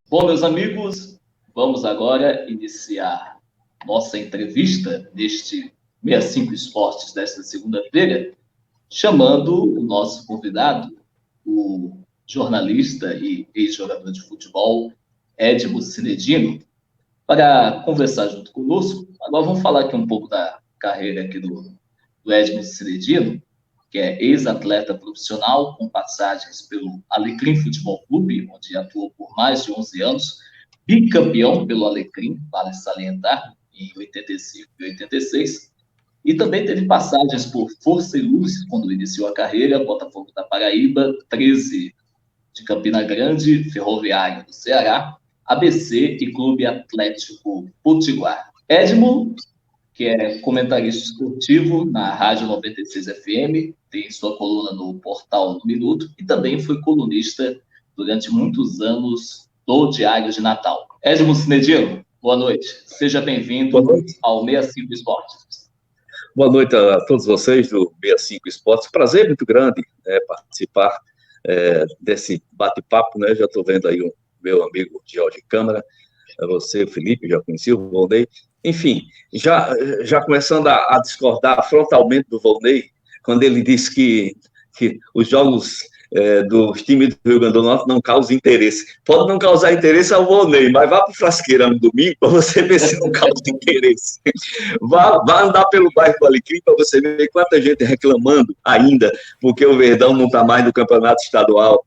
Bom, meus amigos, vamos agora iniciar nossa entrevista neste 65 Esportes desta segunda-feira, chamando o nosso convidado, o jornalista e ex-jogador de futebol, Edmo Cinedino, para conversar junto conosco. Agora vamos falar aqui um pouco da carreira aqui do Edmo Cinedino, que é ex-atleta profissional, com passagens pelo Alecrim Futebol Clube, onde atuou por mais de 11 anos, bicampeão pelo Alecrim, vale salientar, em 85 e 86, e também teve passagens por Força e Luz, quando iniciou a carreira, Botafogo da Paraíba, 13 de Campina Grande, Ferroviário do Ceará, ABC e Clube Atlético Potiguar. Edmo, que é comentarista esportivo na Rádio 96 FM, tem sua coluna no portal No Minuto e também foi colunista durante muitos anos do Diário de Natal. Edmo Cinedino, boa noite. Seja bem-vindo ao 65 Esportes. Boa noite a todos vocês do 65 Esportes. Prazer muito grande participar desse bate-papo, né? Já estou vendo aí o meu amigo Jorge Câmara, você, Felipe, já conheci o Volney. Enfim, já começando a discordar frontalmente do Volney, quando ele disse que os jogos dos times do Rio Grande do Norte não causam interesse. Pode não causar interesse ao Volney, mas vá para o Frasqueirão no domingo para você ver se não causa interesse. Vá andar pelo bairro do Alecrim para você ver quanta gente reclamando ainda, porque o Verdão não está mais no campeonato estadual.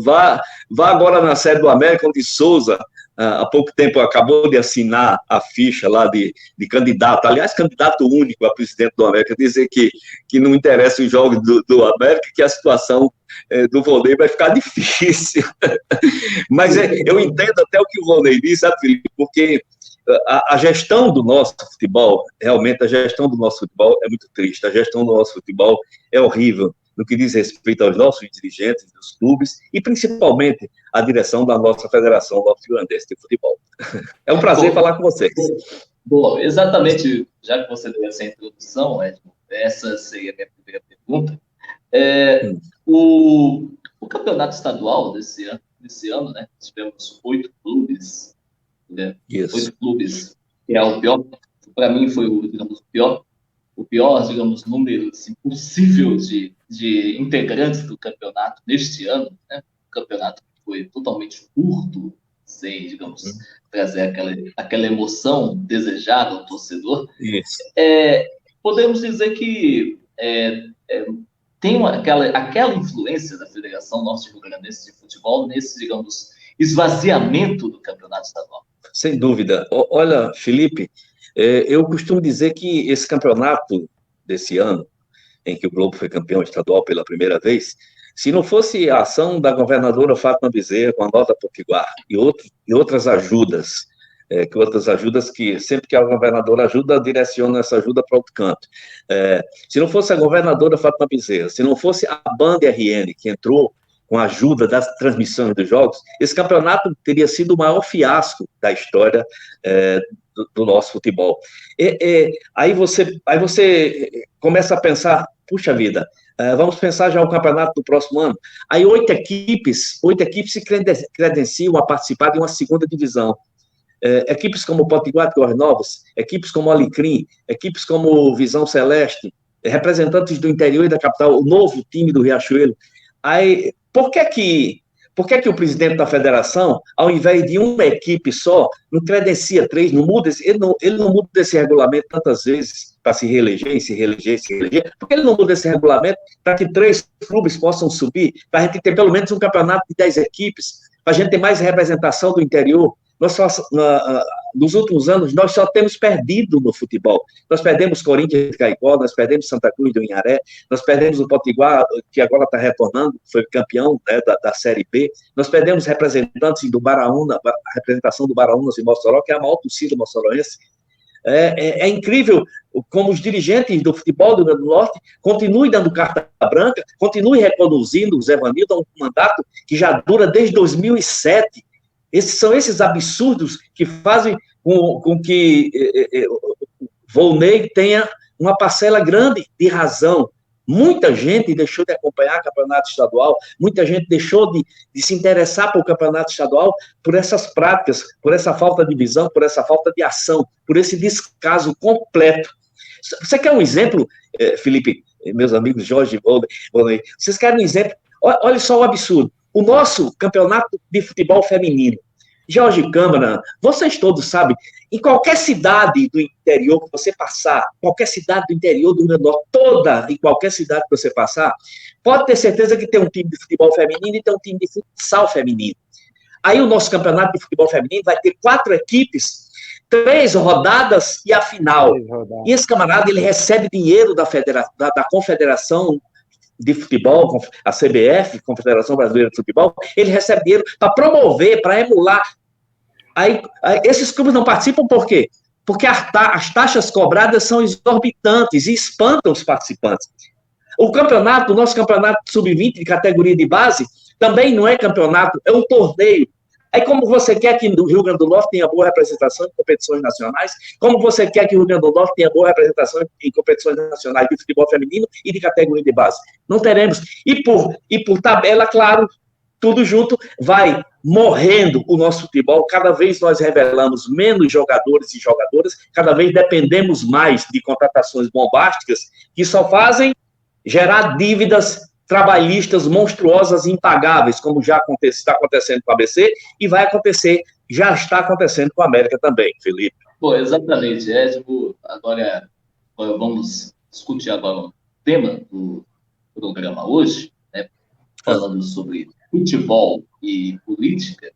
Vá agora na Série do América, onde Souza, há pouco tempo, acabou de assinar a ficha lá de candidato, aliás, candidato único a presidente do América, dizer que não interessa os jogos do América, que a situação do Volney vai ficar difícil. Mas eu entendo até o que o Volney disse, sabe, Felipe? Porque a gestão do nosso futebol, realmente a gestão do nosso futebol é muito triste, a gestão do nosso futebol é horrível, no que diz respeito aos nossos dirigentes dos clubes e principalmente a direção da nossa Federação Norte-Grandense de Futebol. É um prazer falar com vocês. Bom, exatamente, já que você deu essa introdução, Edmo, essa seria a minha primeira pergunta. O campeonato estadual desse ano, né? Tivemos 8 clubes, né? 8 clubes, que é o pior, para mim foi o pior, digamos, número assim, possível de integrantes do campeonato neste ano, né? O campeonato foi totalmente curto, sem, digamos, trazer aquela emoção desejada ao torcedor. Podemos dizer que tem aquela influência da Federação Norte-Rio-Grandense de Futebol nesse, digamos, esvaziamento do campeonato estadual. Sem dúvida. Olha, Felipe, eu costumo dizer que esse campeonato desse ano, em que o Globo foi campeão estadual pela primeira vez, se não fosse a ação da governadora Fátima Bezerra com a Nota Potiguar e outras ajudas, que sempre que a governadora ajuda, direciona essa ajuda para outro canto. Se não fosse a governadora Fátima Bezerra, se não fosse a Band RN, que entrou com a ajuda das transmissões dos jogos, esse campeonato teria sido o maior fiasco da história do nosso futebol. Aí você começa a pensar, puxa vida, vamos pensar já o campeonato do próximo ano. Aí 8 equipes se credenciam a participar de uma segunda divisão. Equipes como o Potiguar de Torres Novas, equipes como o Alecrim, equipes como o Visão Celeste, representantes do interior e da capital, o novo time do Riachuelo. Aí, por que o presidente da federação, ao invés de uma equipe só, não credencia 3, não muda ele não muda esse regulamento tantas vezes para se reeleger, porque ele não muda esse regulamento para que 3 clubes possam subir, para a gente ter pelo menos um campeonato de 10 equipes, para a gente ter mais representação do interior. Nos últimos anos, nós só temos perdido no futebol. Nós perdemos Corinthians de Caicó, nós perdemos Santa Cruz do Inharé, nós perdemos o Potiguar, que agora está retornando, foi campeão, né, da Série B, nós perdemos representantes do Baraúna, a representação do Baraúnas em Mossoró, que é a maior torcida moçoroense. É incrível como os dirigentes do futebol do Rio Grande do Norte continuem dando carta branca, continuem reconduzindo o Zé Vanildo a um mandato que já dura desde 2007. São esses absurdos que fazem com que Volney tenha uma parcela grande de razão Muita gente deixou de acompanhar o campeonato estadual, muita gente deixou de se interessar pelo campeonato estadual por essas práticas, por essa falta de visão, por essa falta de ação, por esse descaso completo. Você quer um exemplo, Felipe, meus amigos Jorge e Volney, vocês querem um exemplo? Olha só o absurdo. O nosso campeonato de futebol feminino, Jorge Câmara, vocês todos sabem, em qualquer cidade do interior que você passar, qualquer cidade do interior do Rio Grande do Norte, toda e qualquer cidade que você passar, pode ter certeza que tem um time de futebol feminino e tem um time de futsal feminino. Aí o nosso campeonato de futebol feminino vai ter 4 equipes, 3 rodadas e a final. E esse camarada, ele recebe dinheiro da Confederação de Futebol, a CBF, Confederação Brasileira de Futebol, ele recebe dinheiro para promover, para emular. Aí, esses clubes não participam por quê? Porque as taxas cobradas são exorbitantes e espantam os participantes. O nosso campeonato sub-20 de categoria de base, também não é campeonato, é um torneio. Aí, como você quer que o Rio Grande do Norte tenha boa representação em competições nacionais, como você quer que o Rio Grande do Norte tenha boa representação em competições nacionais de futebol feminino e de categoria de base? Não teremos. E por tabela, claro, tudo junto, vai morrendo o nosso futebol. Cada vez nós revelamos menos jogadores e jogadoras, cada vez dependemos mais de contratações bombásticas que só fazem gerar dívidas trabalhistas monstruosas e impagáveis, como já está acontecendo com a ABC e já está acontecendo com a América também, Felipe. Bom, exatamente, Edmo. Agora vamos discutir agora o tema do programa hoje, né, falando sobre futebol e política.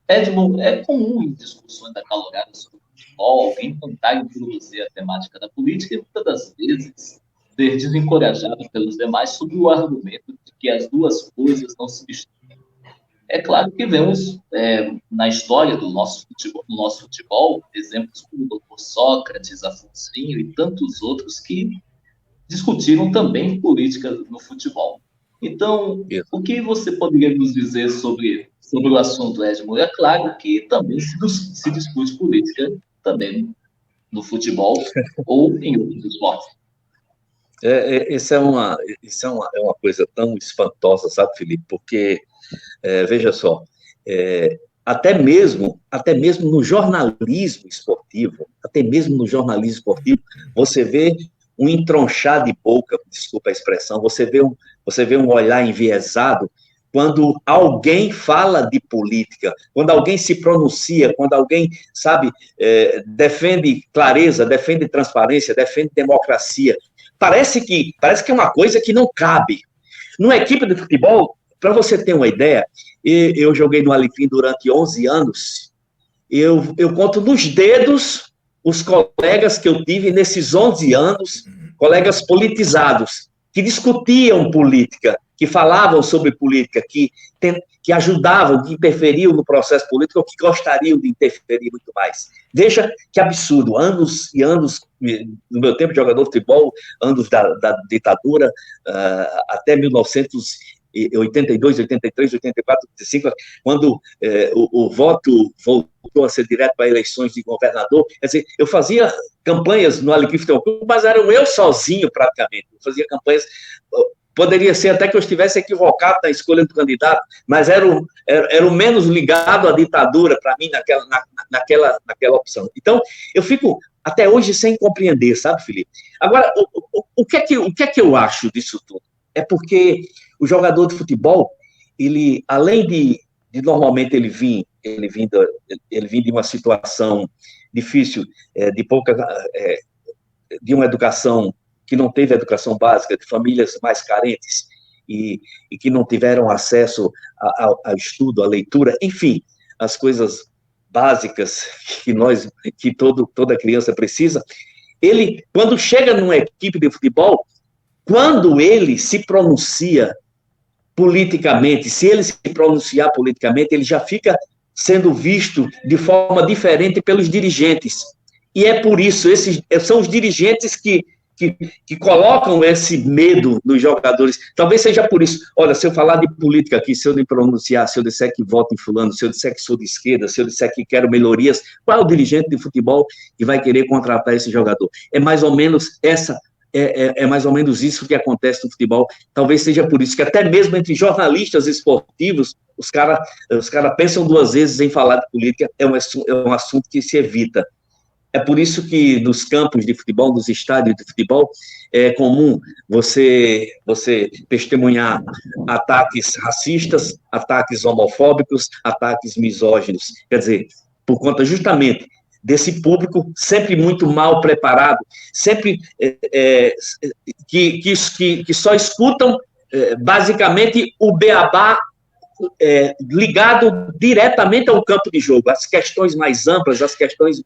Edmo, é comum em discussões acaloradas sobre futebol alguém tentar introduzir a temática da política e muitas das vezes ser desencorajado pelos demais sob o argumento de que as duas coisas não se misturam. É claro que vemos na história do nosso futebol exemplos como o Dr. Sócrates, Afonsinho e tantos outros que discutiram também política no futebol. Então, o que você poderia nos dizer sobre o assunto, Edmo? É claro que também se discute política também no futebol ou em outros esportes. Isso é uma coisa tão espantosa, sabe, Felipe? Porque, veja só, até mesmo no jornalismo esportivo, você vê um entronchar de boca, desculpa a expressão, você vê um olhar enviesado quando alguém fala de política, quando alguém se pronuncia, quando alguém, sabe, defende clareza, defende transparência, defende democracia. Parece que é uma coisa que não cabe. Numa equipe de futebol, para você ter uma ideia, eu joguei no Alecrim durante 11 anos, eu conto nos dedos os colegas que eu tive nesses 11 anos, colegas politizados, que discutiam política, que falavam sobre política, que ajudavam, que interferiam no processo político, ou que gostariam de interferir muito mais. Veja que absurdo, anos e anos, no meu tempo de jogador de futebol, anos da ditadura, até 1982, 83, 84, 85, quando o voto voltou a ser direto para eleições de governador. Quer dizer, eu fazia campanhas no Alecrim Futebol Clube, mas era eu sozinho, praticamente. Eu fazia campanhas. Poderia ser até que eu estivesse equivocado na escolha do candidato, mas era o menos ligado à ditadura, para mim, naquela opção. Então, eu fico até hoje sem compreender, sabe, Felipe? Agora, o que é que eu acho disso tudo? É porque o jogador de futebol, ele, além de normalmente ele vir de uma situação difícil, de uma educação que não teve educação básica, de famílias mais carentes e que não tiveram acesso ao estudo, à leitura, enfim, as coisas básicas que toda criança precisa. Ele, quando chega numa equipe de futebol, quando ele se pronuncia politicamente, se ele se pronunciar politicamente, ele já fica sendo visto de forma diferente pelos dirigentes. E é por isso, são os dirigentes que colocam esse medo nos jogadores. Talvez seja por isso. Olha, se eu falar de política aqui, se eu me pronunciar, se eu disser que voto em fulano, se eu disser que sou de esquerda, se eu disser que quero melhorias, qual é o dirigente de futebol que vai querer contratar esse jogador? É mais ou menos essa é mais ou menos isso que acontece no futebol. Talvez seja por isso que até mesmo entre jornalistas esportivos, os cara pensam duas vezes em falar de política, é um assunto que se evita. É por isso que nos campos de futebol, nos estádios de futebol, é comum você testemunhar ataques racistas, ataques homofóbicos, ataques misóginos. Quer dizer, por conta justamente desse público sempre muito mal preparado, sempre que só escutam basicamente o beabá ligado diretamente ao campo de jogo. As questões mais amplas, as questões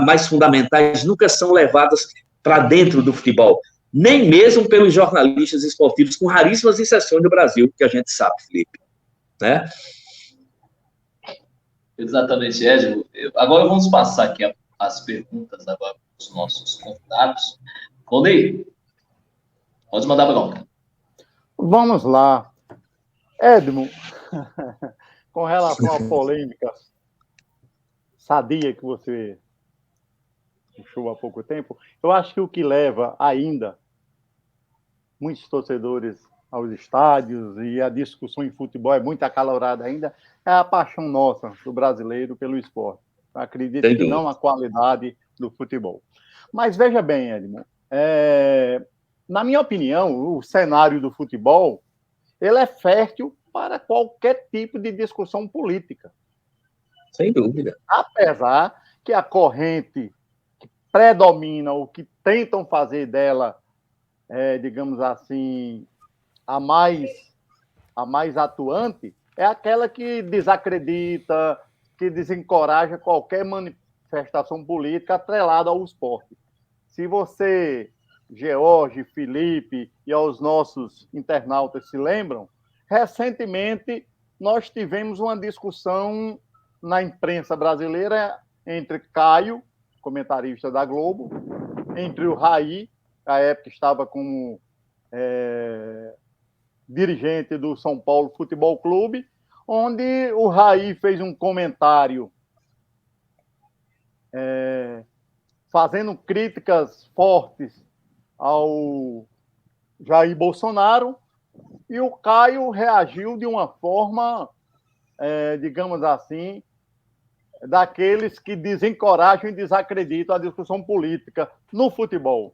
mais fundamentais, nunca são levadas para dentro do futebol. Nem mesmo pelos jornalistas esportivos, com raríssimas exceções no Brasil, que a gente sabe, Felipe. Né? Exatamente, Edmo. Agora vamos passar aqui as perguntas agora para os nossos convidados. Rondei, pode mandar bronca. Vamos lá. Edmo, com relação à polêmica sadia que você puxou há pouco tempo, eu acho que o que leva ainda muitos torcedores aos estádios e a discussão em futebol é muito acalorada ainda, é a paixão nossa, do brasileiro, pelo esporte. Eu acredito que não a qualidade do futebol. Mas veja bem, Edmo, na minha opinião, o cenário do futebol ele é fértil para qualquer tipo de discussão política. Sem dúvida. Apesar que a corrente que predomina, ou que tentam fazer dela, digamos assim, a mais atuante, é aquela que desacredita, que desencoraja qualquer manifestação política atrelada ao esporte. Se você, George, Felipe e aos nossos internautas se lembram, recentemente nós tivemos uma discussão na imprensa brasileira entre Caio, comentarista da Globo, entre o Raí, à época estava como dirigente do São Paulo Futebol Clube, onde o Raí fez um comentário fazendo críticas fortes ao Jair Bolsonaro, e o Caio reagiu de uma forma, digamos assim, daqueles que desencorajam e desacreditam a discussão política no futebol.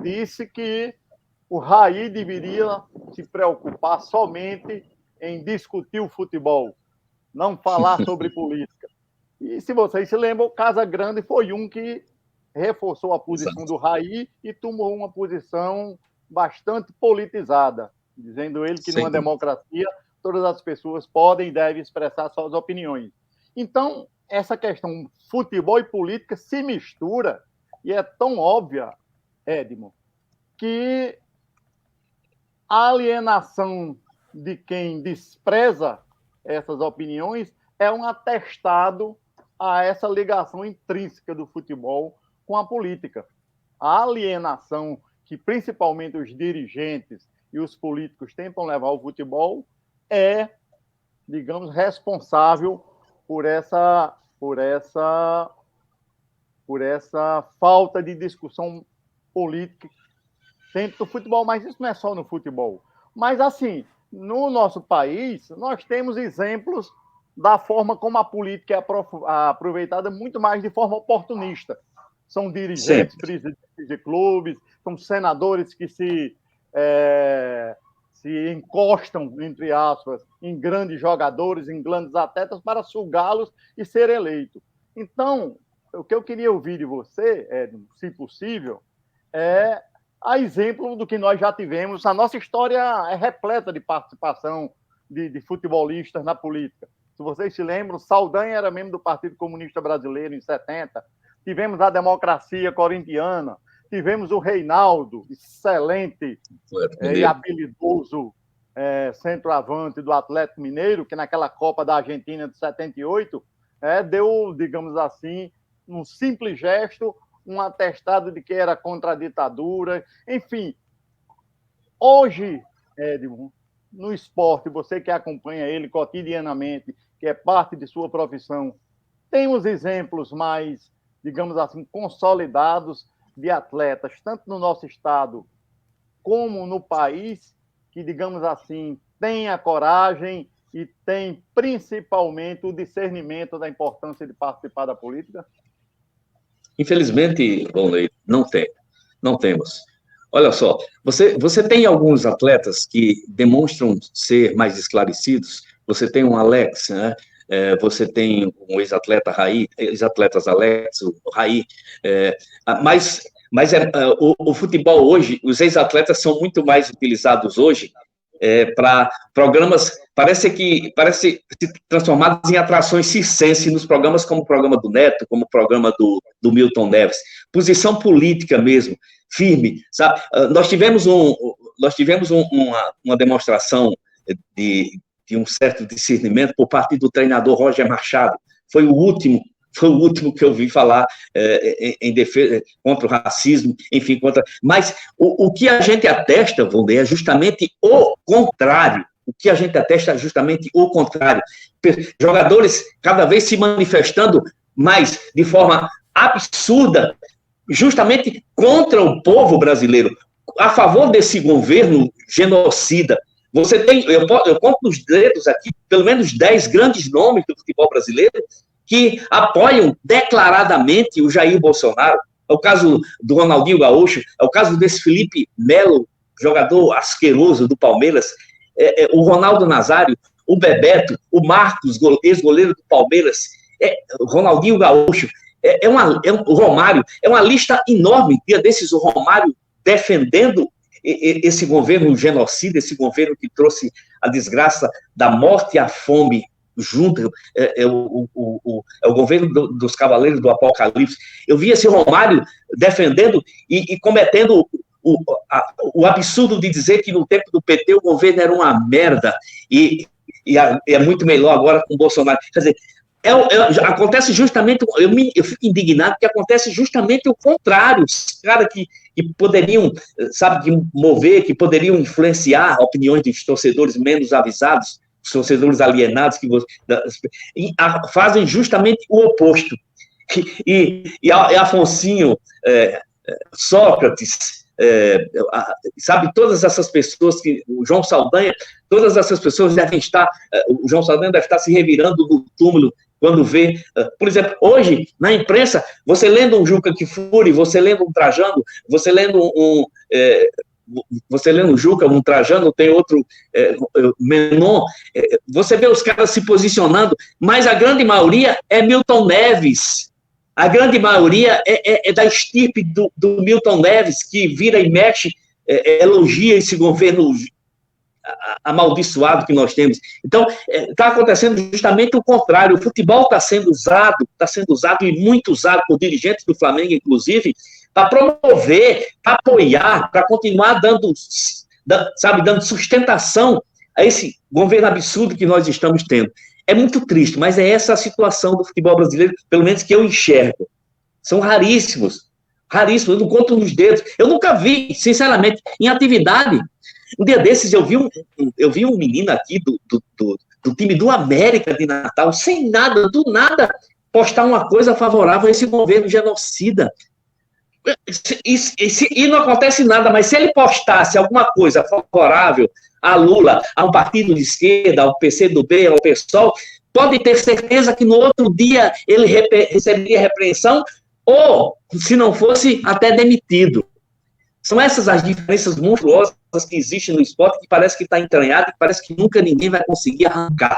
Disse que o Raí deveria se preocupar somente em discutir o futebol, não falar sobre política. E se vocês se lembram, Casagrande foi um que reforçou a posição do Raí e tomou uma posição bastante politizada, dizendo ele que numa democracia todas as pessoas podem e devem expressar suas opiniões. Então, essa questão futebol e política se mistura e é tão óbvia, Edmo, que a alienação de quem despreza essas opiniões é um atestado a essa ligação intrínseca do futebol com a política. A alienação que principalmente os dirigentes e os políticos tentam levar ao futebol é, digamos, responsável por essa falta de discussão política dentro do futebol, mas isso não é só no futebol. Mas, assim, no nosso país, nós temos exemplos da forma como a política é aproveitada muito mais de forma oportunista. São dirigentes, presidentes de clubes, são senadores que se encostam, entre aspas, em grandes jogadores, em grandes atletas, para sugá-los e ser eleito. Então, o que eu queria ouvir de você, Edmo, se possível, é a exemplo do que nós já tivemos. A nossa história é repleta de participação de futebolistas na política. Se vocês se lembram, Saldanha era membro do Partido Comunista Brasileiro em 70. Tivemos a democracia corintiana. Tivemos o Reinaldo, excelente e habilidoso centroavante do Atlético Mineiro, que naquela Copa da Argentina de 78 deu, digamos assim, um simples gesto, um atestado de que era contra a ditadura. Enfim, hoje, Edmo, no esporte, você que acompanha ele cotidianamente, que é parte de sua profissão, tem os exemplos mais, digamos assim, consolidados de atletas, tanto no nosso estado como no país, que, digamos assim, tem a coragem e tem principalmente o discernimento da importância de participar da política? Infelizmente, Volney, não temos. Olha só, você tem alguns atletas que demonstram ser mais esclarecidos. Você tem um Alex, né? Você tem um ex-atleta Raí, ex-atletas Alex, o Raí, o futebol hoje, os ex-atletas são muito mais utilizados hoje para programas, parece transformados em atrações circense nos programas como o programa do Neto, como o programa do Milton Neves. Posição política mesmo, firme, sabe? Nós tivemos uma demonstração de um certo discernimento por parte do treinador Roger Machado. Foi o último que eu vi falar em defesa contra o racismo, enfim, Mas o que a gente atesta, Volney, é justamente o contrário. O que a gente atesta é justamente o contrário. Jogadores cada vez se manifestando mais de forma absurda, justamente contra o povo brasileiro, a favor desse governo genocida. Você tem, eu conto nos dedos aqui, pelo menos 10 grandes nomes do futebol brasileiro que apoiam declaradamente o Jair Bolsonaro. É o caso do Ronaldinho Gaúcho, é o caso desse Felipe Melo, jogador asqueroso do Palmeiras, o Ronaldo Nazário, o Bebeto, o Marcos, ex-goleiro do Palmeiras, o Ronaldinho Gaúcho, o Romário, é uma lista enorme. Dia desses, o Romário defendendo esse governo genocida, esse governo que trouxe a desgraça da morte e a fome junto, é o governo dos cavaleiros do Apocalipse. Eu vi esse Romário defendendo e cometendo o absurdo de dizer que no tempo do PT o governo era uma merda e é muito melhor agora com o Bolsonaro. Quer dizer, acontece justamente, eu fico indignado, porque acontece justamente o contrário. Os caras que poderiam, sabe, mover, que poderiam influenciar opiniões dos torcedores menos avisados, os torcedores alienados, fazem justamente o oposto. E Afonsinho, Sócrates, sabe, todas essas pessoas, o João Saldanha, todas essas pessoas devem estar, o João Saldanha deve estar se revirando no túmulo quando vê, por exemplo, hoje, na imprensa, você lendo um Juca Kfouri, você lendo um Trajano, você lendo um Juca, um Trajano, tem outro Menon, você vê os caras se posicionando, mas a grande maioria é Milton Neves, a grande maioria é da estirpe do Milton Neves, que vira e mexe, elogia esse governo amaldiçoado que nós temos. Então, está acontecendo justamente o contrário. O futebol está sendo usado e muito usado por dirigentes do Flamengo, inclusive, para promover, para apoiar, para continuar dando sustentação a esse governo absurdo que nós estamos tendo. É muito triste, mas é essa a situação do futebol brasileiro, pelo menos que eu enxergo. São raríssimos, eu não conto nos dedos. Eu nunca vi, sinceramente, em atividade. Um dia desses eu vi um menino aqui do time do América de Natal, sem nada, do nada, postar uma coisa favorável a esse governo genocida. E não acontece nada, mas se ele postasse alguma coisa favorável a Lula, a um partido de esquerda, ao PCdoB, ao PSOL, pode ter certeza que no outro dia ele receberia repreensão ou, se não fosse, até demitido. São essas as diferenças monstruosas que existem no esporte, que parece que está entranhado, que parece que nunca ninguém vai conseguir arrancar.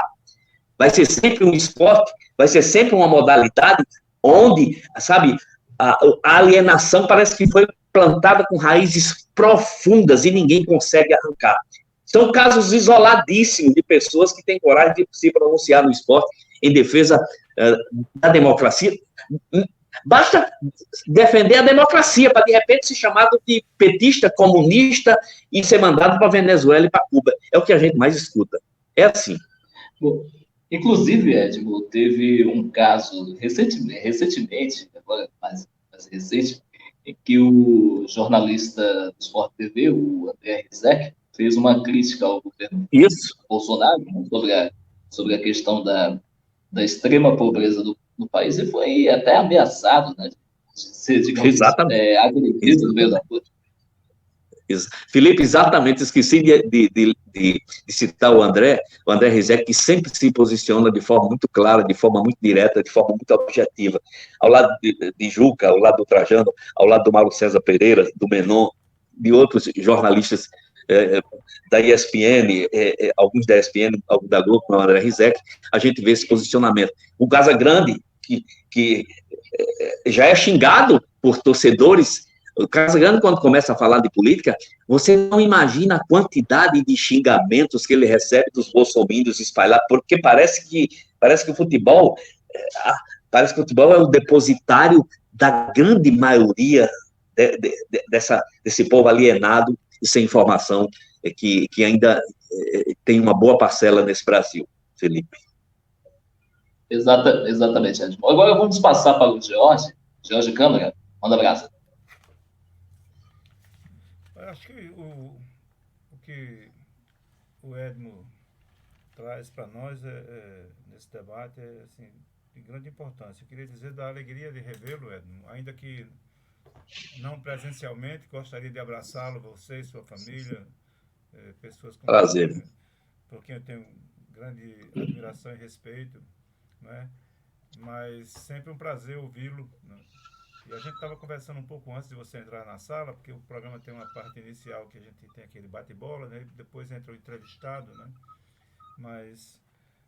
Vai ser sempre um esporte, vai ser sempre uma modalidade onde, sabe, a alienação parece que foi plantada com raízes profundas e ninguém consegue arrancar. São casos isoladíssimos de pessoas que têm coragem de se pronunciar no esporte em defesa da democracia. Basta defender a democracia para, de repente, ser chamado de petista, comunista e ser mandado para a Venezuela e para Cuba. É o que a gente mais escuta. É assim. Bom, inclusive, Edmo, teve um caso recentemente, agora mais recente, em que o jornalista do Sport TV, o André Rizek, fez uma crítica ao governo Bolsonaro sobre a questão da extrema pobreza do país e foi até ameaçado, né, ser, digamos, agredido no meio da rua. Felipe, exatamente, esqueci de citar o André Rizek, que sempre se posiciona de forma muito clara, de forma muito direta, de forma muito objetiva, ao lado de Juca, ao lado do Trajano, ao lado do Mauro César Pereira, do Menon, de outros jornalistas da ESPN, alguns da ESPN, alguns da Globo, como o André Rizek, a gente vê esse posicionamento. O Casagrande, que já é xingado por torcedores. O Casagrande, quando começa a falar de política, você não imagina a quantidade de xingamentos que ele recebe dos bolsominions espalhados, porque parece que o futebol é o depositário da grande maioria desse povo alienado e sem informação, que ainda tem uma boa parcela nesse Brasil, Felipe. Exatamente, Edmond. Agora vamos passar para o Jorge Câmara. Manda abraço. Eu acho que o que o Edmo traz para nós nesse debate é assim, de grande importância. Eu queria dizer da alegria de revê-lo, Edmo, ainda que não presencialmente, gostaria de abraçá-lo, você e sua família, pessoas com prazer, por quem eu tenho grande admiração e respeito, né? Mas sempre um prazer ouvi-lo, né? E a gente estava conversando um pouco antes de você entrar na sala, porque o programa tem uma parte inicial que a gente tem aquele bate-bola, né? E depois entra o entrevistado, né? Mas,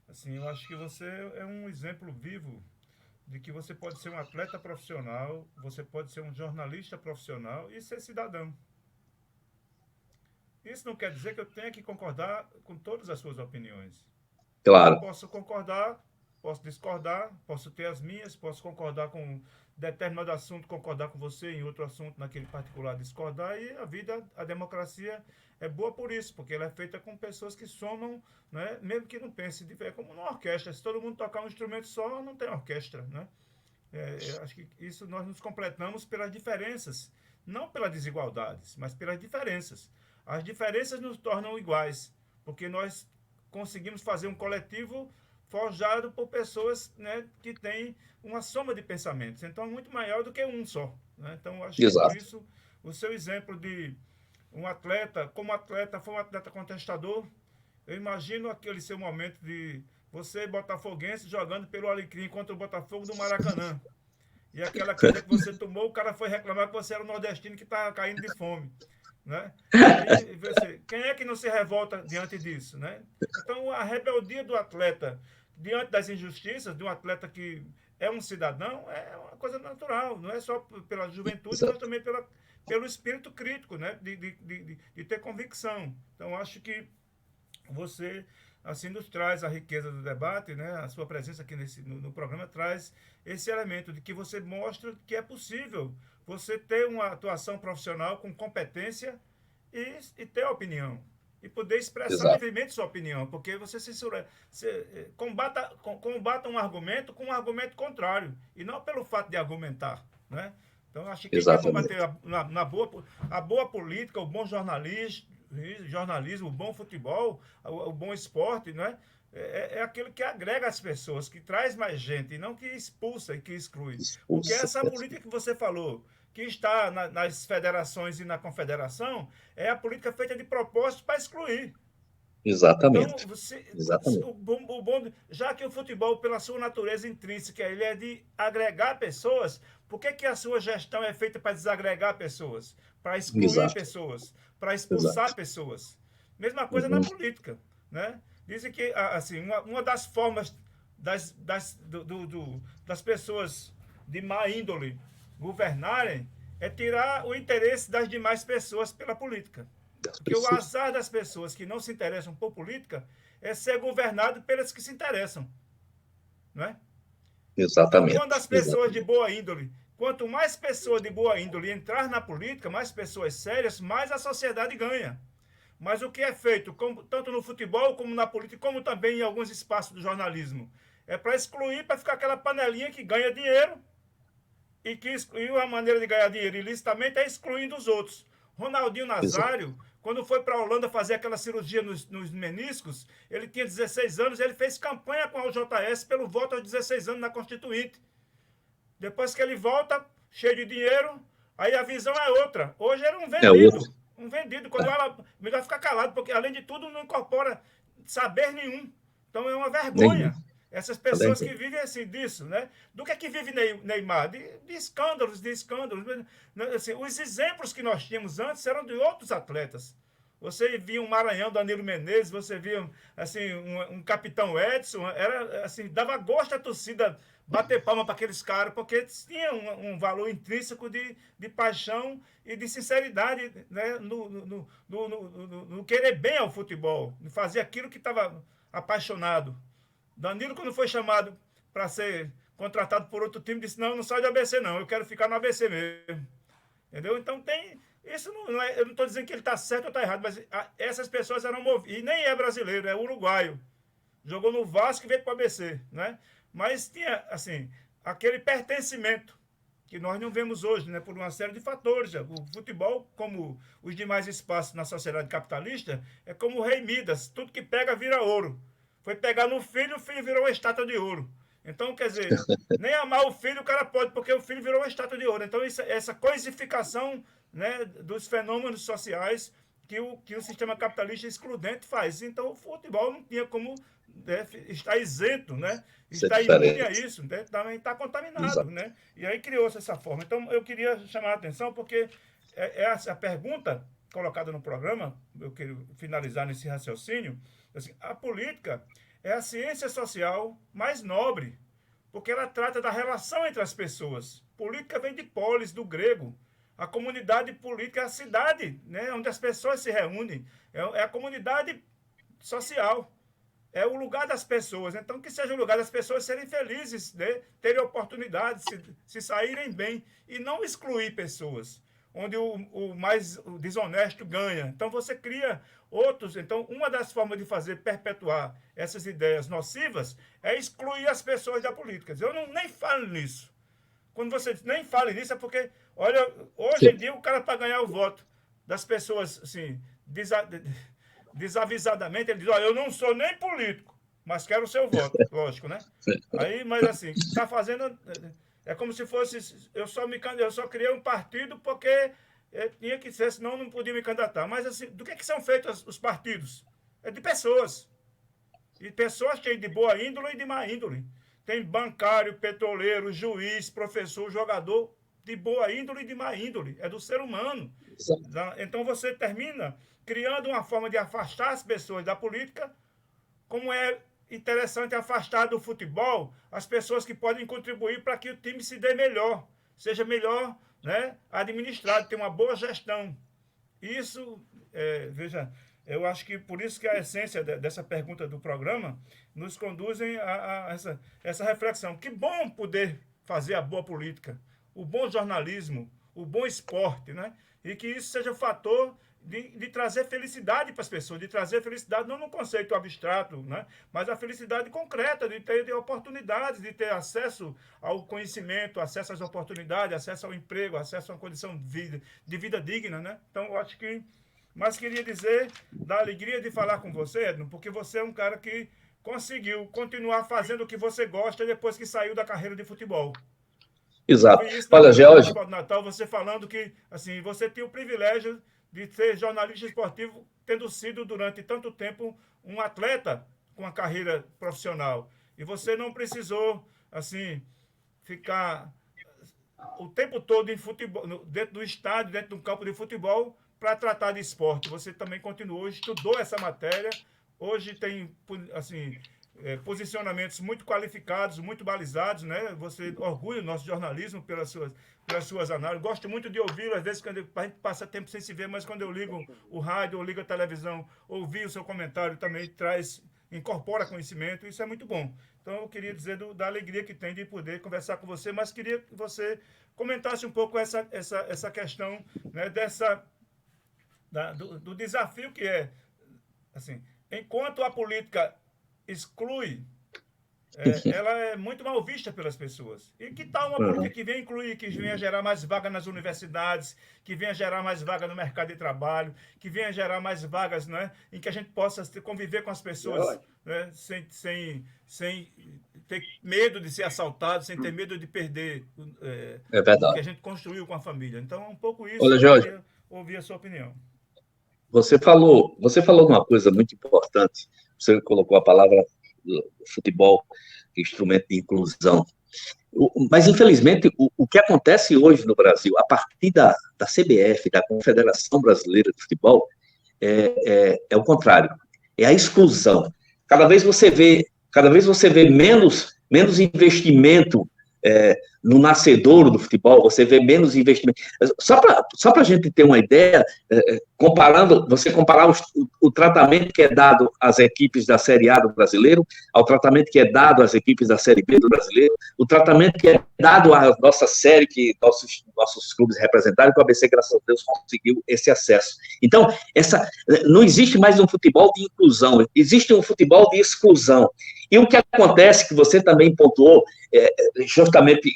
assim, eu acho que você é um exemplo vivo de que você pode ser um atleta profissional, você pode ser um jornalista profissional e ser cidadão. Isso não quer dizer que eu tenha que concordar com todas as suas opiniões. Claro. Eu posso concordar, posso discordar, posso ter as minhas, posso concordar com determinado assunto, concordar com você, em outro assunto, naquele particular, discordar, e a democracia é boa por isso, porque ela é feita com pessoas que somam, né, mesmo que não pense, é como numa orquestra, se todo mundo tocar um instrumento só, não tem orquestra, né? Acho que isso nós nos completamos pelas diferenças, não pelas desigualdades, mas pelas diferenças. As diferenças nos tornam iguais, porque nós conseguimos fazer um coletivo forjado por pessoas, né, que têm uma soma de pensamentos. Então, é muito maior do que um só, né? Então, acho que por isso, o seu exemplo de um atleta, como atleta, foi um atleta contestador, eu imagino aquele seu momento de você, botafoguense, jogando pelo Alecrim contra o Botafogo do Maracanã. E aquela queda que você tomou, o cara foi reclamar que você era o nordestino que estava caindo de fome, né? E você, quem é que não se revolta diante disso, né? Então, a rebeldia do atleta diante das injustiças, de um atleta que é um cidadão, é uma coisa natural, não é só pela juventude, mas também pelo espírito crítico, né? De ter convicção. Então, acho que você assim nos traz a riqueza do debate, né? A sua presença aqui no programa traz esse elemento de que você mostra que é possível você ter uma atuação profissional com competência e ter opinião. E poder expressar livremente sua opinião, porque você combata um argumento com um argumento contrário, e não pelo fato de argumentar, né? Então, acho que quem quer combater a boa política, o bom jornalismo, o bom futebol, o bom esporte, né? É aquilo que agrega as pessoas, que traz mais gente, e não que expulsa e que exclui. Porque essa política que você falou, que está nas federações e na confederação, é a política feita de propósito para excluir. Exatamente. Então, Exatamente. Já que o futebol, pela sua natureza intrínseca, ele é de agregar pessoas, por que a sua gestão é feita para desagregar pessoas? Para excluir pessoas? Para expulsar pessoas? Mesma coisa na política, né? Dizem que, assim, uma das formas das pessoas de má índole governarem é tirar o interesse das demais pessoas pela política. Porque o azar das pessoas que não se interessam por política é ser governado pelas que se interessam, não é? Exatamente. Então, quando as pessoas de boa índole, quanto mais pessoas de boa índole entrar na política, mais pessoas sérias, mais a sociedade ganha. Mas o que é feito, tanto no futebol como na política, como também em alguns espaços do jornalismo, é para excluir, para ficar aquela panelinha que ganha dinheiro, e a maneira de ganhar dinheiro ilicitamente é excluindo os outros. Ronaldinho Nazário, quando foi para a Holanda fazer aquela cirurgia nos meniscos, ele tinha 16 anos, ele fez campanha com a UJS pelo voto aos 16 anos na Constituinte. Depois que ele volta, cheio de dinheiro, aí a visão é outra. Hoje era um É outro. vendido. Um vendido. Quando ela, melhor ficar calado, porque além de tudo não incorpora saber nenhum. Então é uma Nenhum. vergonha. Essas pessoas que vivem assim disso, né? Do que vive Neymar? De escândalos, de escândalos. Assim, os exemplos que nós tínhamos antes eram de outros atletas. Você via um Maranhão, Danilo Menezes, você via assim, um Capitão Edson, era assim, dava gosto à torcida bater palma para aqueles caras, porque tinha um valor intrínseco de paixão e de sinceridade, né, no querer bem ao futebol, de fazer aquilo que estava apaixonado. Danilo, quando foi chamado para ser contratado por outro time, disse: não, não sai do ABC, não, eu quero ficar no ABC mesmo. Entendeu? Então tem. Isso não é, eu não estou dizendo que ele está certo ou está errado, mas essas pessoas eram movidas. E nem é brasileiro, é uruguaio. Jogou no Vasco e veio para o ABC, né? Mas tinha, assim, aquele pertencimento que nós não vemos hoje, né? Por uma série de fatores. O futebol, como os demais espaços na sociedade capitalista, é como o rei Midas. Tudo que pega vira ouro. Foi pegar no filho, o filho virou uma estátua de ouro. Então, quer dizer, nem amar o filho o cara pode, porque o filho virou uma estátua de ouro. Então, essa coisificação, né, dos fenômenos sociais que o sistema capitalista excludente faz. Então, o futebol não tinha como, né, estar isento, né? Isso é Está imune a diferente. isso, né? Também está contaminado, Exato. né? E aí criou-se essa forma. Então, eu queria chamar a atenção, porque essa pergunta colocada no programa, eu quero finalizar nesse raciocínio, assim, a política é a ciência social mais nobre, porque ela trata da relação entre as pessoas. Política vem de polis, do grego. A comunidade política é a cidade, né, onde as pessoas se reúnem. É a comunidade social. É o lugar das pessoas. Então, que seja o lugar das pessoas serem felizes, né, terem oportunidade, se saírem bem. E não excluir pessoas, onde o mais desonesto ganha. Então, você cria outros. Então, uma das formas de fazer perpetuar essas ideias nocivas é excluir as pessoas da política. Eu nem falo nisso. Quando você nem fala nisso, é porque, olha, hoje em dia o cara, para ganhar o voto das pessoas, assim, desavisadamente, ele diz: olha, eu não sou nem político, mas quero o seu voto, lógico, né? Aí, mas assim, está fazendo. É como se fosse. Eu só criei um partido porque tinha que ser, senão não podia me candidatar. Mas assim, do que são feitos os partidos? É de pessoas. E pessoas cheias de boa índole e de má índole. Tem bancário, petroleiro, juiz, professor, jogador de boa índole e de má índole. É do ser humano. Exato. Então você termina criando uma forma de afastar as pessoas da política, como é interessante afastar do futebol as pessoas que podem contribuir para que o time se dê melhor, seja melhor, né, administrado, tenha uma boa gestão. Isso, veja, eu acho que por isso que a essência dessa pergunta do programa nos conduzem a essa reflexão. Que bom poder fazer a boa política, o bom jornalismo, o bom esporte, né? E que isso seja um fator de trazer felicidade para as pessoas, de trazer felicidade não no conceito abstrato, né? Mas a felicidade concreta, de ter oportunidades, de ter acesso ao conhecimento, acesso às oportunidades, acesso ao emprego, acesso a uma condição de vida digna, né? Então, eu acho que... Mas queria dizer da alegria de falar com você, Edno, porque você é um cara que conseguiu continuar fazendo o que você gosta depois que saiu da carreira de futebol. Eu Exato. vi isso na Olha, campanha George, municipal do Natal, você falando que assim, você tinha o privilégio de ser jornalista esportivo, tendo sido durante tanto tempo um atleta com uma carreira profissional. E você não precisou, assim, ficar o tempo todo em futebol, dentro do estádio, dentro do campo de futebol, para tratar de esporte. Você também continuou, estudou essa matéria, hoje tem, assim, posicionamentos muito qualificados, muito balizados, né? Você orgulha o nosso jornalismo pelas suas análises. Gosto muito de ouvi-lo, às vezes quando a gente passa tempo sem se ver, mas quando eu ligo o rádio ou ligo a televisão, ouvir o seu comentário também incorpora conhecimento, isso é muito bom. Então eu queria dizer da alegria que tem de poder conversar com você, mas queria que você comentasse um pouco essa questão, né, do desafio que é, assim, enquanto a política exclui ela é muito mal vista pelas pessoas. E que tal uma política que venha incluir, que venha gerar mais vagas nas universidades, que venha gerar mais vagas no mercado de trabalho, que venha gerar mais vagas, né, em que a gente possa conviver com as pessoas, né, sem ter medo de ser assaltado, sem ter medo de perder o que a gente construiu com a família. Então, é um pouco isso. Olha, Jorge, eu queria ouvir a sua opinião. Você falou uma coisa muito importante. Você colocou a palavra futebol, instrumento de inclusão. Mas, infelizmente, o que acontece hoje no Brasil, a partir da CBF, da Confederação Brasileira de Futebol, é o contrário. É a exclusão. Cada vez você vê menos investimento no nascedouro do futebol, você vê menos investimento. Só para a gente ter uma ideia, você comparar o tratamento que é dado às equipes da Série A do brasileiro, ao tratamento que é dado às equipes da Série B do brasileiro, o tratamento que é dado à nossa série, que nossos clubes representaram, que o ABC, graças a Deus, conseguiu esse acesso. Então, não existe mais um futebol de inclusão, existe um futebol de exclusão. E o que acontece, que você também pontuou, justamente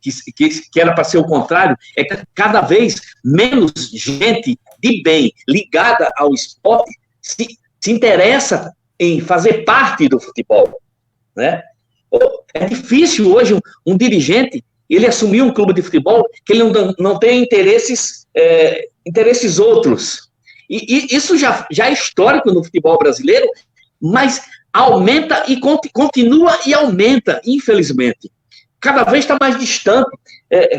que era para ser o contrário, é que cada vez menos gente de bem ligada ao esporte se interessa em fazer parte do futebol, né? É difícil hoje um dirigente ele assumir um clube de futebol que ele não tem interesses outros. E isso já é histórico no futebol brasileiro, mas aumenta e continua e aumenta, infelizmente. Cada vez está mais distante,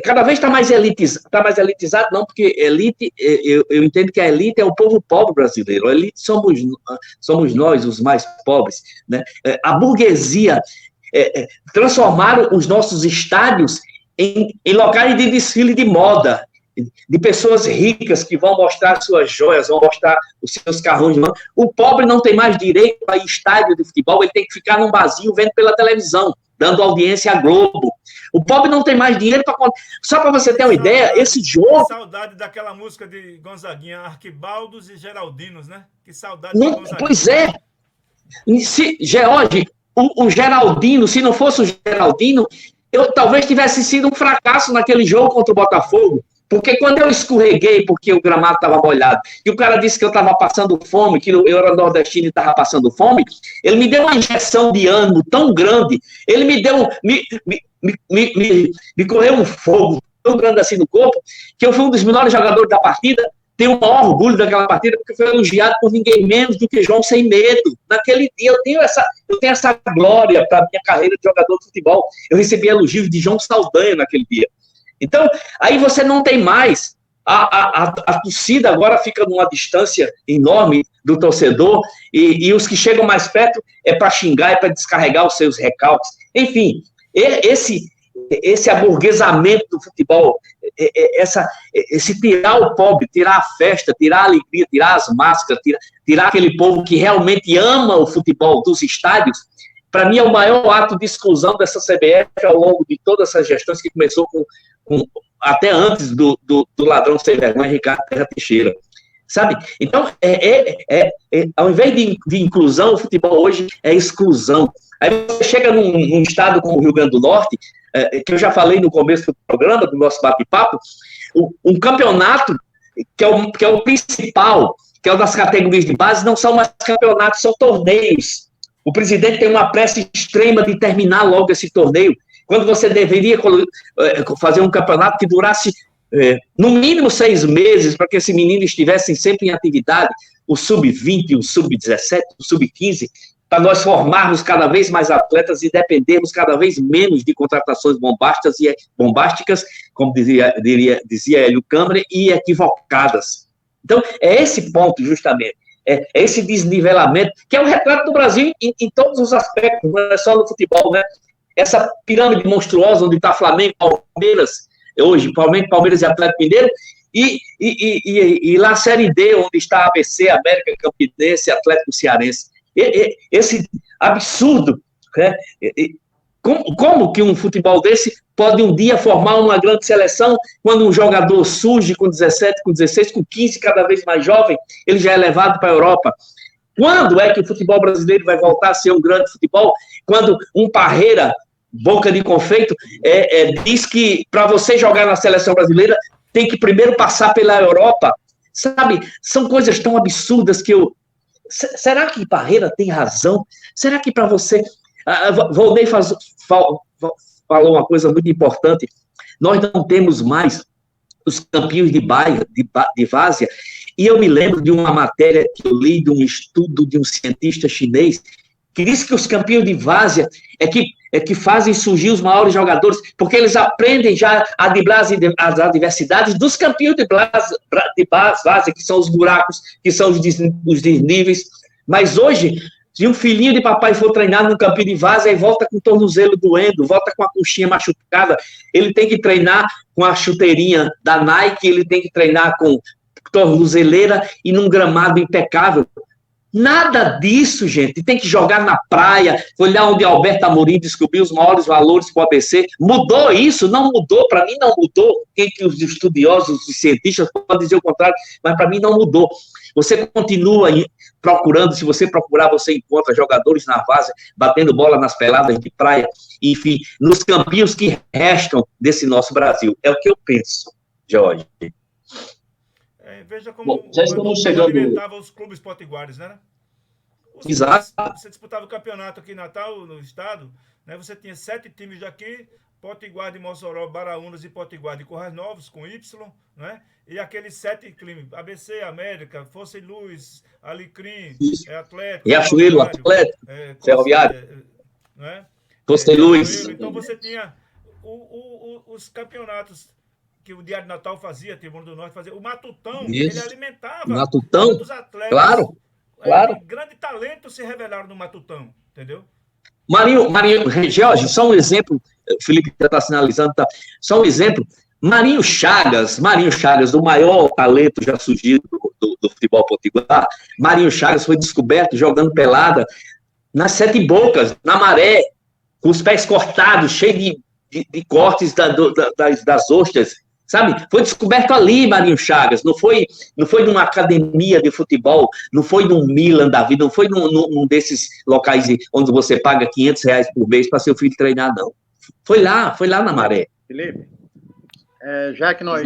cada vez está mais elitizado, não, porque elite, eu entendo que a elite é o povo pobre brasileiro, a elite somos nós, os mais pobres, né? A burguesia transformaram os nossos estádios em locais de desfile de moda, de pessoas ricas que vão mostrar suas joias, vão mostrar os seus carrões de mão. O pobre não tem mais direito a ir estádio de futebol, ele tem que ficar num barzinho vendo pela televisão, dando audiência à Globo. O pobre não tem mais dinheiro para... Só para você ter uma ideia, esse jogo... Que saudade daquela música de Gonzaguinha, Arquibaldos e Geraldinos, né? Que saudade de Gonzaguinha. Pois é. George, o Geraldino, se não fosse o Geraldino, eu talvez tivesse sido um fracasso naquele jogo contra o Botafogo. Porque quando eu escorreguei, porque o gramado estava molhado, e o cara disse que eu estava passando fome, que eu era nordestino e estava passando fome, ele me deu uma injeção de ânimo tão grande, ele me deu, me correu um fogo tão grande assim no corpo, que eu fui um dos melhores jogadores da partida, tenho o maior orgulho daquela partida, porque foi elogiado por ninguém menos do que João Sem Medo. Naquele dia, eu tenho essa glória para a minha carreira de jogador de futebol. Eu recebi elogios de João Saldanha naquele dia. Então, aí você não tem mais. A torcida agora fica numa distância enorme do torcedor e os que chegam mais perto é para xingar, é para descarregar os seus recalques. Enfim, esse aburguesamento do futebol, esse tirar o pobre, tirar a festa, tirar a alegria, tirar as máscaras, tirar aquele povo que realmente ama o futebol dos estádios, para mim é o maior ato de exclusão dessa CBF ao longo de todas essas gestões, que começou até antes do ladrão sem vergonha, Ricardo Terra Teixeira. Sabe? Então, ao invés de inclusão, o futebol hoje é exclusão. Aí você chega num estado como o Rio Grande do Norte, que eu já falei no começo do programa, do nosso bate-papo, um campeonato que é o principal, que é o das categorias de base, não são mais campeonatos, são torneios. O presidente tem uma pressa extrema de terminar logo esse torneio, quando você deveria fazer um campeonato que durasse no mínimo 6 meses, para que esses meninos estivessem sempre em atividade, o sub-20, o sub-17, o sub-15, para nós formarmos cada vez mais atletas e dependermos cada vez menos de contratações bombásticas, como dizia Hélio Câmara, e equivocadas. Então, é esse ponto, justamente, é esse desnivelamento, que é o retrato do Brasil em todos os aspectos, não é só no futebol, né? Essa pirâmide monstruosa onde está Flamengo, Palmeiras, hoje, Palmeiras e Atlético Mineiro, e lá a Série D, onde está ABC, América Campinense, Atlético Cearense. Esse absurdo, né? Como que um futebol desse pode um dia formar uma grande seleção, quando um jogador surge com 17, com 16, com 15, cada vez mais jovem, ele já é levado para a Europa? Quando é que o futebol brasileiro vai voltar a ser um grande futebol? Quando um Parreira, boca de confeito, diz que para você jogar na seleção brasileira tem que primeiro passar pela Europa. Sabe, são coisas tão absurdas que eu... Será que Parreira tem razão? Será que para você... Volney falou uma coisa muito importante. Nós não temos mais os campeões de várzea. E eu me lembro de uma matéria que eu li de um estudo de um cientista chinês que disse que os campeões de várzea é que fazem surgir os maiores jogadores, porque eles aprendem já a driblar as adversidades dos campeões de várzea, que são os buracos, que são os desníveis. Mas hoje, se um filhinho de papai for treinar no campinho de várzea e volta com o tornozelo doendo, volta com a coxinha machucada, ele tem que treinar com a chuteirinha da Nike, ele tem que treinar com tornozeleira e num gramado impecável. Nada disso, gente. Tem que jogar na praia. Foi lá onde Alberto Amorim descobriu os maiores valores para o ABC. Mudou isso? Não mudou. Para mim, não mudou. Quem que os estudiosos, os cientistas podem dizer o contrário, mas para mim não mudou. Você continua procurando, se você procurar, você encontra jogadores na várzea, batendo bola nas peladas de praia, enfim, nos campinhos que restam desse nosso Brasil. É o que eu penso, Jorge. Veja como já estamos chegando... alimentava os clubes potiguares, né? Exato. Você disputava o campeonato aqui em Natal, no estado, né? Você tinha 7 times daqui, Potiguar de Mossoró, Baraunas e Potiguar de Currais Novos, com Y, né? E aqueles 7 times, ABC, América, Força e Luz, Alecrim, Atlético... Riachuelo, Atlético, Ferroviário, né? Força e Luz. Então você tinha os campeonatos que o Diário de Natal fazia, Tribuna do Norte fazia, o Matutão, ele alimentava Matutão, os atletas. Claro. Grande talento se revelaram no Matutão, entendeu? Marinho, Jorge, só um exemplo, Felipe já está sinalizando, tá? Só um exemplo, Marinho Chagas, o maior talento já surgido do futebol potiguar. Marinho Chagas foi descoberto jogando pelada nas 7 Bocas, na Maré, com os pés cortados, cheio de cortes das ostras, sabe? Foi descoberto ali, Marinho Chagas, não foi numa academia de futebol, não foi num Milan da vida, não foi num desses locais onde você paga R$500 por mês para seu filho treinar, não. Foi lá na Maré. Felipe, já que nós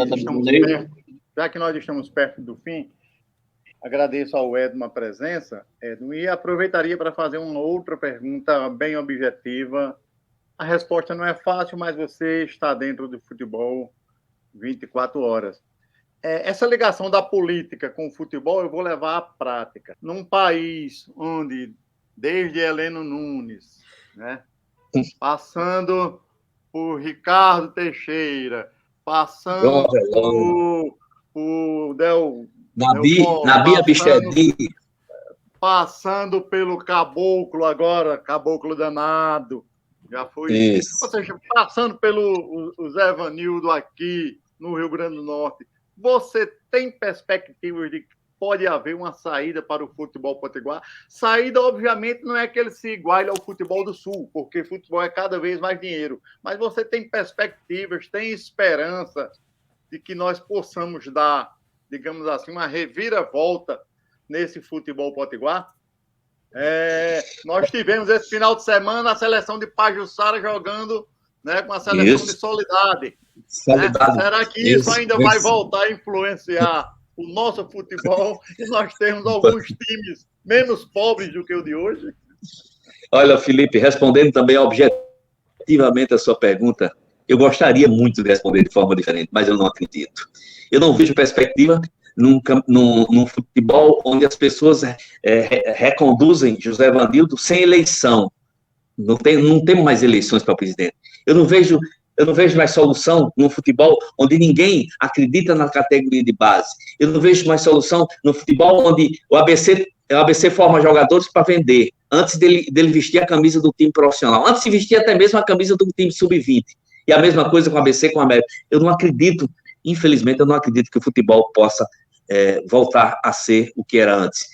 estamos perto do fim, agradeço ao Edmo a presença, Edmo, e aproveitaria para fazer uma outra pergunta bem objetiva. A resposta não é fácil, mas você está dentro do futebol 24 horas. Essa ligação da política com o futebol eu vou levar à prática. Num país onde, desde Heleno Nunes, né, passando por Ricardo Teixeira, passando por Nabi Abichedi, passando pelo Caboclo agora, Caboclo danado, já foi. Isso. Ou seja, passando pelo Zé Vanildo aqui no Rio Grande do Norte, você tem perspectivas de que pode haver uma saída para o futebol potiguar? Saída, obviamente, não é que ele se iguale ao futebol do Sul, porque futebol é cada vez mais dinheiro. Mas você tem perspectivas, tem esperança de que nós possamos dar, digamos assim, uma reviravolta nesse futebol potiguar? Nós tivemos esse final de semana a seleção de Pajuçara jogando, né, com a seleção de Solidade. Né? Será que isso ainda vai voltar a influenciar o nosso futebol e nós temos alguns times menos pobres do que o de hoje? Olha, Felipe, respondendo também objetivamente a sua pergunta, eu gostaria muito de responder de forma diferente, mas eu não acredito. Eu não vejo perspectiva num futebol onde as pessoas reconduzem José Vanildo sem eleição. Não temos mais eleições para presidente. Eu não vejo mais solução num futebol onde ninguém acredita na categoria de base. Eu não vejo mais solução no futebol onde o ABC forma jogadores para vender, antes dele vestir a camisa do time profissional, antes de vestir até mesmo a camisa do time sub-20. E a mesma coisa com o ABC, com o América. Eu não acredito, infelizmente, eu não acredito que o futebol possa voltar a ser o que era antes.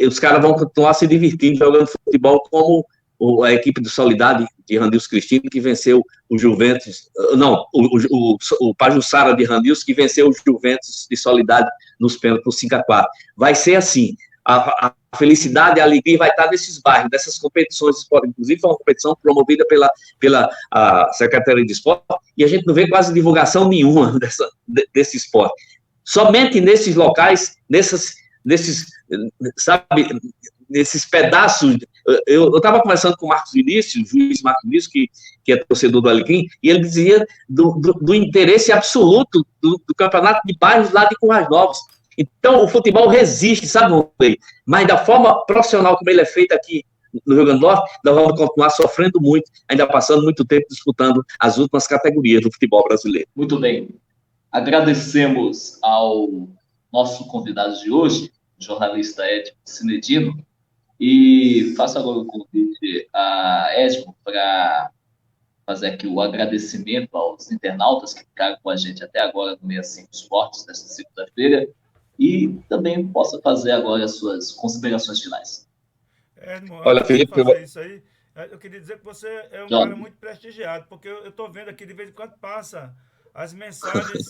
Os caras vão continuar se divertindo jogando futebol como a equipe do Solidade de Randilson Cristino, que venceu o Juventus, o Pajuçara de Randilson, que venceu o Juventus de Solidade nos pênaltis por 5-4. Vai ser assim, a felicidade, a alegria vai estar nesses bairros, nessas competições de esporte. Inclusive, foi uma competição promovida pela a Secretaria de Esporte, e a gente não vê quase divulgação nenhuma desse esporte. Somente nesses locais, sabe, nesses pedaços. Eu estava conversando com o Marcos Vinícius, o juiz Marcos Vinícius, que é torcedor do Alecrim, e ele dizia do interesse absoluto do campeonato de bairros lá de Currais Novos. Então, o futebol resiste, sabe, mas da forma profissional como ele é feito aqui no Rio Grande do Norte, nós vamos continuar sofrendo muito, ainda passando muito tempo disputando as últimas categorias do futebol brasileiro. Muito bem. Agradecemos ao nosso convidado de hoje, o jornalista Edmo Cinedino, e faço agora o convite a Edmo para fazer aqui o agradecimento aos internautas que ficaram com a gente até agora no 65 Esportes, nesta segunda-feira, e também possa fazer agora as suas considerações finais. Edmo, olha, Felipe, isso aí, eu queria dizer que você é um cara muito prestigiado, porque eu estou vendo aqui, de vez em quando passa as mensagens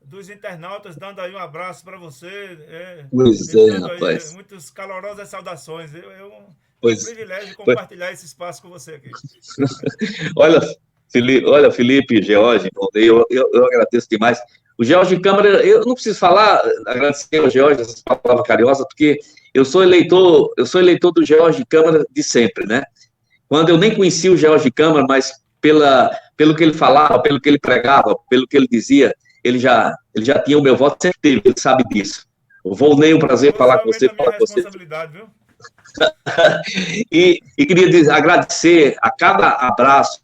dos internautas dando aí um abraço para você. Pois é, rapaz. Muitas calorosas saudações. É um privilégio compartilhar esse espaço com você aqui. Olha, Felipe, George, eu agradeço demais. O George Câmara, eu não preciso agradecer ao George essa palavra carinhosa, porque eu sou eleitor do George Câmara de sempre, né? Quando eu nem conhecia o George Câmara, mas pelo que ele falava, pelo que ele pregava, pelo que ele dizia, ele já tinha o meu voto, sempre teve, ele sabe disso. Volney, um prazer falar com você. Falar com você. Viu? E queria agradecer a cada abraço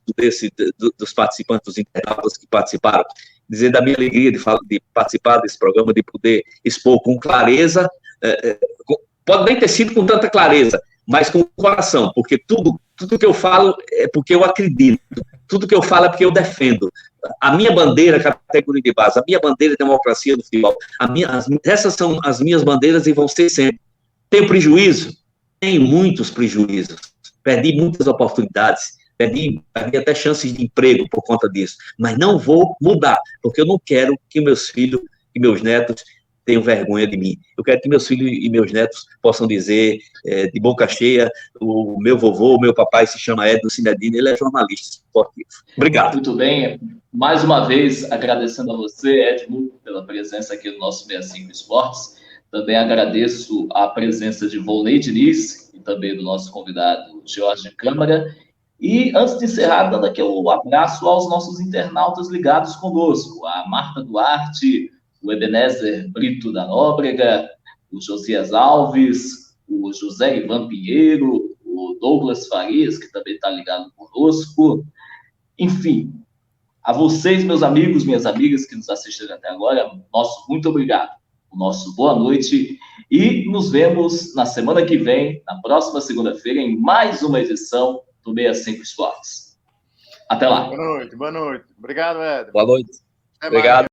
dos participantes, dos internautas que participaram, dizer da minha alegria de participar desse programa, de poder expor com clareza, pode nem ter sido com tanta clareza, mas com coração, porque tudo que eu falo é porque eu acredito, tudo que eu falo é porque eu defendo. A minha bandeira, categoria de base, a minha bandeira, democracia do futebol, essas são as minhas bandeiras e vão ser sempre. Tenho prejuízo? Tenho muitos prejuízos. Perdi muitas oportunidades, perdi até chances de emprego por conta disso, mas não vou mudar, porque eu não quero que meus filhos e meus netos tenham vergonha de mim. Eu quero que meus filhos e meus netos possam dizer de boca cheia, o meu vovô, o meu papai se chama Edmo Cinedino, ele é jornalista esportivo. Obrigado. Muito bem. Mais uma vez, agradecendo a você, Edmo, pela presença aqui no nosso 65 Esportes. Também agradeço a presença de Volney Diniz e também do nosso convidado, George Câmara. E, antes de encerrar, dando aqui um abraço aos nossos internautas ligados conosco, a Marta Duarte, o Ebenezer Brito da Nóbrega, o Josias Alves, o José Ivan Pinheiro, o Douglas Farias, que também está ligado conosco. Enfim, a vocês, meus amigos, minhas amigas que nos assistiram até agora, nosso muito obrigado, o nosso boa noite e nos vemos na semana que vem, na próxima segunda-feira, em mais uma edição do 65 Esportes. Até lá. Boa noite. Obrigado, Ed. Boa noite. Obrigado.